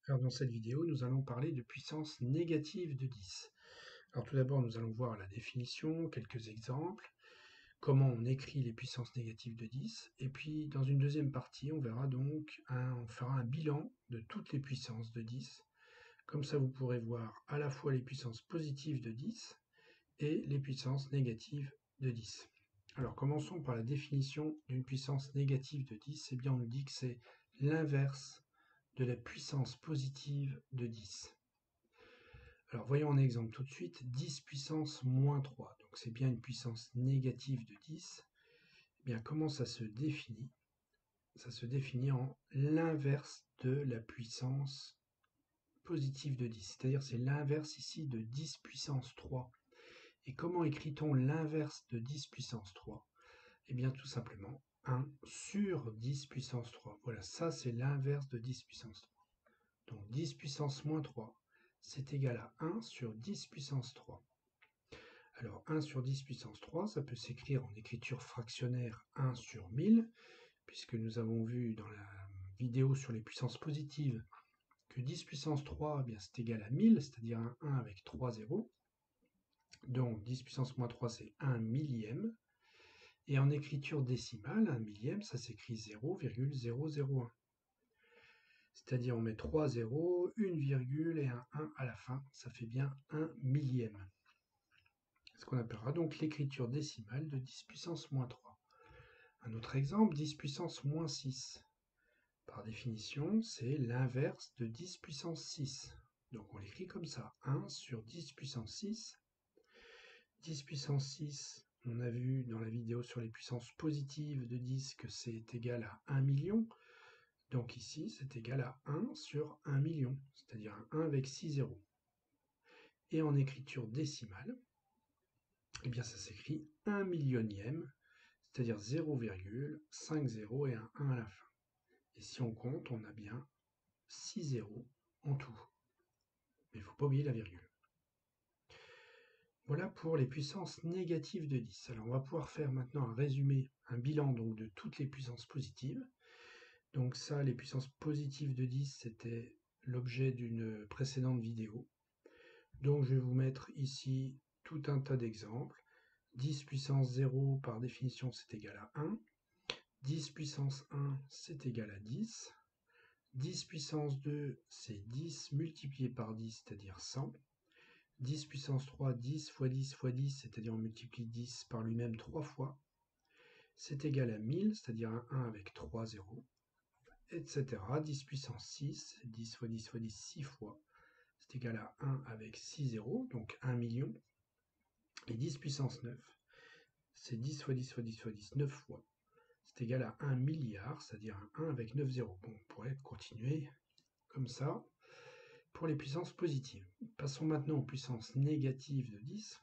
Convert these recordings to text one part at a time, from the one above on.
Alors dans cette vidéo, nous allons parler de puissance négative de 10. Alors tout d'abord, nous allons voir la définition, quelques exemples, comment on écrit les puissances négatives de 10, et puis dans une deuxième partie, on verra donc, on fera un bilan de toutes les puissances de 10. Comme ça, vous pourrez voir à la fois les puissances positives de 10 et les puissances négatives de 10. Alors commençons par la définition d'une puissance négative de 10. Eh bien, on nous dit que c'est l'inverse de la puissance positive de 10. Alors voyons un exemple tout de suite, 10 puissance moins 3, donc c'est bien une puissance négative de 10. Eh bien comment ça se définit? Ça se définit en l'inverse de la puissance positive de 10, c'est-à-dire c'est l'inverse ici de 10 puissance 3. Et comment écrit-on l'inverse de 10 puissance 3? Eh bien tout simplement 1 sur 10 puissance 3. Voilà, ça c'est l'inverse de 10 puissance 3. Donc 10 puissance moins 3, c'est égal à 1 sur 10 puissance 3. Alors 1 sur 10 puissance 3, ça peut s'écrire en écriture fractionnaire 1 sur 1000, puisque nous avons vu dans la vidéo sur les puissances positives que 10 puissance 3, eh bien, c'est égal à 1000, c'est-à-dire un 1 avec 3 zéros. Donc 10 puissance moins 3, c'est 1 millième. Et en écriture décimale, 1 millième, ça s'écrit 0,001. C'est-à-dire on met 3 zéros, une virgule et un 1 à la fin, ça fait bien 1 millième. Ce qu'on appellera donc l'écriture décimale de 10 puissance moins 3. Un autre exemple, 10 puissance moins 6. Par définition, c'est l'inverse de 10 puissance 6. Donc on l'écrit comme ça, 1 sur 10 puissance 6. 10 puissance 6, on a vu dans la vidéo sur les puissances positives de 10 que c'est égal à 1 million. Donc ici, c'est égal à 1 sur 1 million, c'est-à-dire un 1 avec 6 zéros. Et en écriture décimale, eh bien ça s'écrit 1 millionième, c'est-à-dire 0,50 et un 1 à la fin. Et si on compte, on a bien 6 zéros en tout. Mais il ne faut pas oublier la virgule. Voilà pour les puissances négatives de 10. Alors on va pouvoir faire maintenant un résumé, un bilan donc de toutes les puissances positives. Donc ça, les puissances positives de 10, c'était l'objet d'une précédente vidéo. Donc je vais vous mettre ici tout un tas d'exemples. 10 puissance 0, par définition, c'est égal à 1. 10 puissance 1, c'est égal à 10. 10 puissance 2, c'est 10 multiplié par 10, c'est-à-dire 100. 10 puissance 3, 10 fois 10 fois 10, c'est-à-dire on multiplie 10 par lui-même 3 fois. C'est égal à 1000, c'est-à-dire un 1 avec 3 zéros, etc. 10 puissance 6, 10 fois 10 fois 10, 6 fois. C'est égal à 1 avec 6 zéros, donc 1 million. Et 10 puissance 9, c'est 10 fois 10 fois 10 fois 10, 9 fois. C'est égal à 1 milliard, c'est-à-dire un 1 avec 9 zéros. Bon, on pourrait continuer comme ça pour les puissances positives. Passons maintenant aux puissances négatives de 10.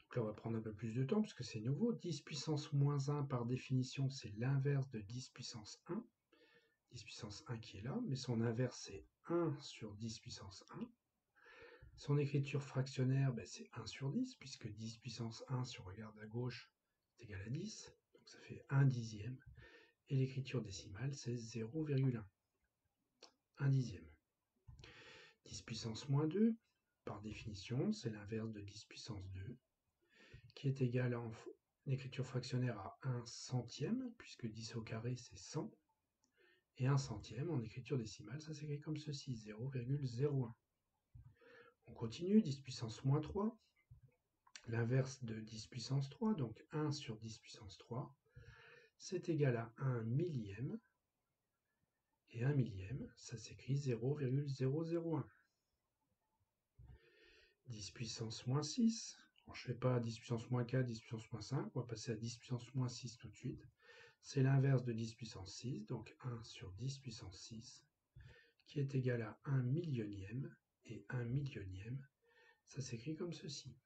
Donc là, on va prendre un peu plus de temps puisque c'est nouveau. 10 puissance moins 1, par définition, c'est l'inverse de 10 puissance 1. 10 puissance 1 qui est là, mais son inverse, c'est 1 sur 10 puissance 1. Son écriture fractionnaire, c'est 1 sur 10, puisque 10 puissance 1, si on regarde à gauche, c'est égal à 10. Donc ça fait 1 dixième. Et l'écriture décimale, c'est 0,1. 1 dixième. 10 puissance moins 2, par définition, c'est l'inverse de 10 puissance 2, qui est égal en écriture fractionnaire à 1 centième, puisque 10 au carré, c'est 100. Et 1 centième, en écriture décimale, ça s'écrit comme ceci, 0,01. On continue, 10 puissance moins 3, l'inverse de 10 puissance 3, donc 1 sur 10 puissance 3, c'est égal à 1 millième. Et 1 millième, ça s'écrit 0,001. 10 puissance moins 6. Alors, je ne fais pas 10 puissance moins 4, 10 puissance moins 5. On va passer à 10 puissance moins 6 tout de suite. C'est l'inverse de 10 puissance 6, donc 1 sur 10 puissance 6, qui est égal à 1 millionième. Et 1 millionième, ça s'écrit comme ceci,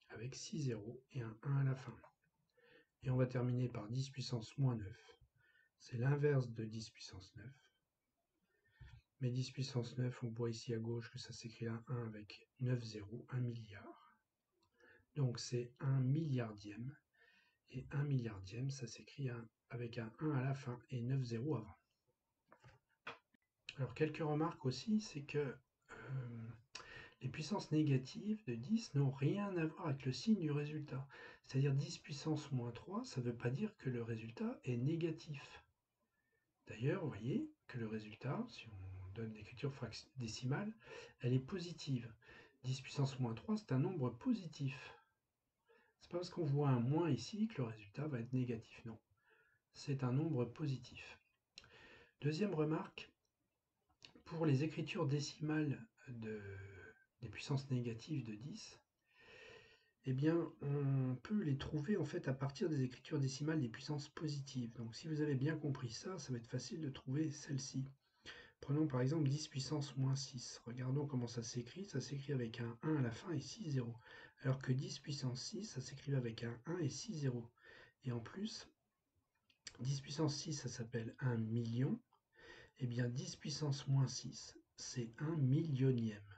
avec 6 zéros et un 1 à la fin. Et on va terminer par 10 puissance moins 9. C'est l'inverse de 10 puissance 9. Mais 10 puissance 9, on voit ici à gauche que ça s'écrit un 1 avec 9 zéros, 1 milliard. Donc c'est 1 milliardième. Et 1 milliardième, ça s'écrit avec un 1 à la fin et 9 zéros avant. Alors, quelques remarques aussi, c'est que les puissances négatives de 10 n'ont rien à voir avec le signe du résultat. C'est-à-dire 10 puissance moins 3, ça ne veut pas dire que le résultat est négatif. D'ailleurs, vous voyez que le résultat, si on donne l'écriture décimale, elle est positive. 10 puissance moins 3, c'est un nombre positif. C'est pas parce qu'on voit un moins ici que le résultat va être négatif, non. C'est un nombre positif. Deuxième remarque, pour les écritures décimales des puissances négatives de 10, eh bien, on peut les trouver en fait à partir des écritures décimales des puissances positives. Donc si vous avez bien compris ça, ça va être facile de trouver celle-ci. Prenons par exemple 10 puissance moins 6. Regardons comment ça s'écrit. Ça s'écrit avec un 1 à la fin et 6 zéros. Alors que 10 puissance 6, ça s'écrit avec un 1 et 6 zéros. Et en plus, 10 puissance 6, ça s'appelle 1 million. Eh bien, 10 puissance moins 6, c'est 1 millionième.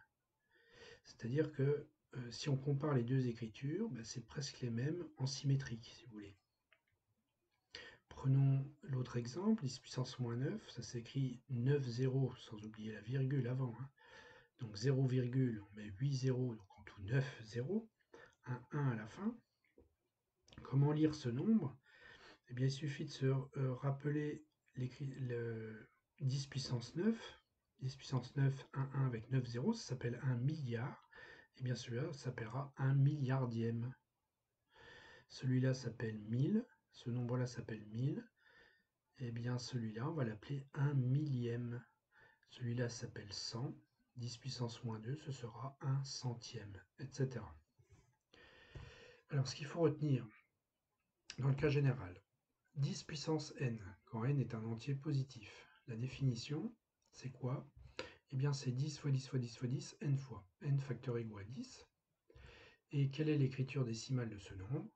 C'est-à-dire que si on compare les deux écritures, ben, c'est presque les mêmes en symétrique, si vous voulez. Prenons l'autre exemple, 10 puissance moins 9, ça s'écrit 9 zéros, sans oublier la virgule avant. Donc 0, on met 8 zéros, donc en tout 9 zéros, un 1 à la fin. Comment lire ce nombre? Eh bien, il suffit de se rappeler le 10 puissance 9. 10 puissance 9, 1, 1 avec 9 zéros, ça s'appelle 1 milliard. Et bien celui-là s'appellera 1 milliardième. Celui-là s'appelle 1000. Ce nombre-là s'appelle 1000. Et bien celui-là, on va l'appeler 1 millième. Celui-là s'appelle 100. 10 puissance moins 2, ce sera 1 centième, etc. Alors, ce qu'il faut retenir dans le cas général, 10 puissance n, quand n est un entier positif. La définition, c'est quoi? Eh bien, c'est 10 fois 10 fois 10 fois 10, n fois. N facteur égaux à 10. Et quelle est l'écriture décimale de ce nombre?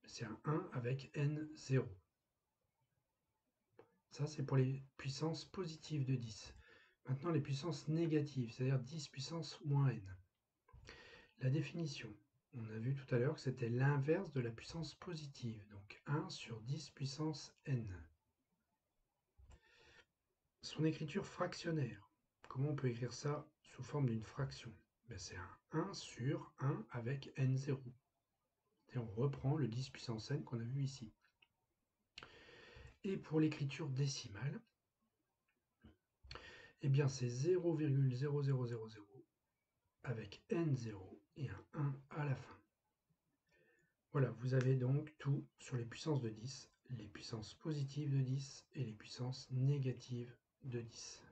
C'est un 1 avec n 0. Ça, c'est pour les puissances positives de 10. Maintenant, les puissances négatives, c'est-à-dire 10 puissance moins n. La définition, on a vu tout à l'heure que c'était l'inverse de la puissance positive, donc 1 sur 10 puissance n. Son écriture fractionnaire, comment on peut écrire ça sous forme d'une fraction? C'est un 1 sur 1 avec n0. Et on reprend le 10 puissance n qu'on a vu ici. Et pour l'écriture décimale, eh bien c'est 0,0000 avec n0 et un 1 à la fin. Voilà, vous avez donc tout sur les puissances de 10, les puissances positives de 10 et les puissances négatives de 10.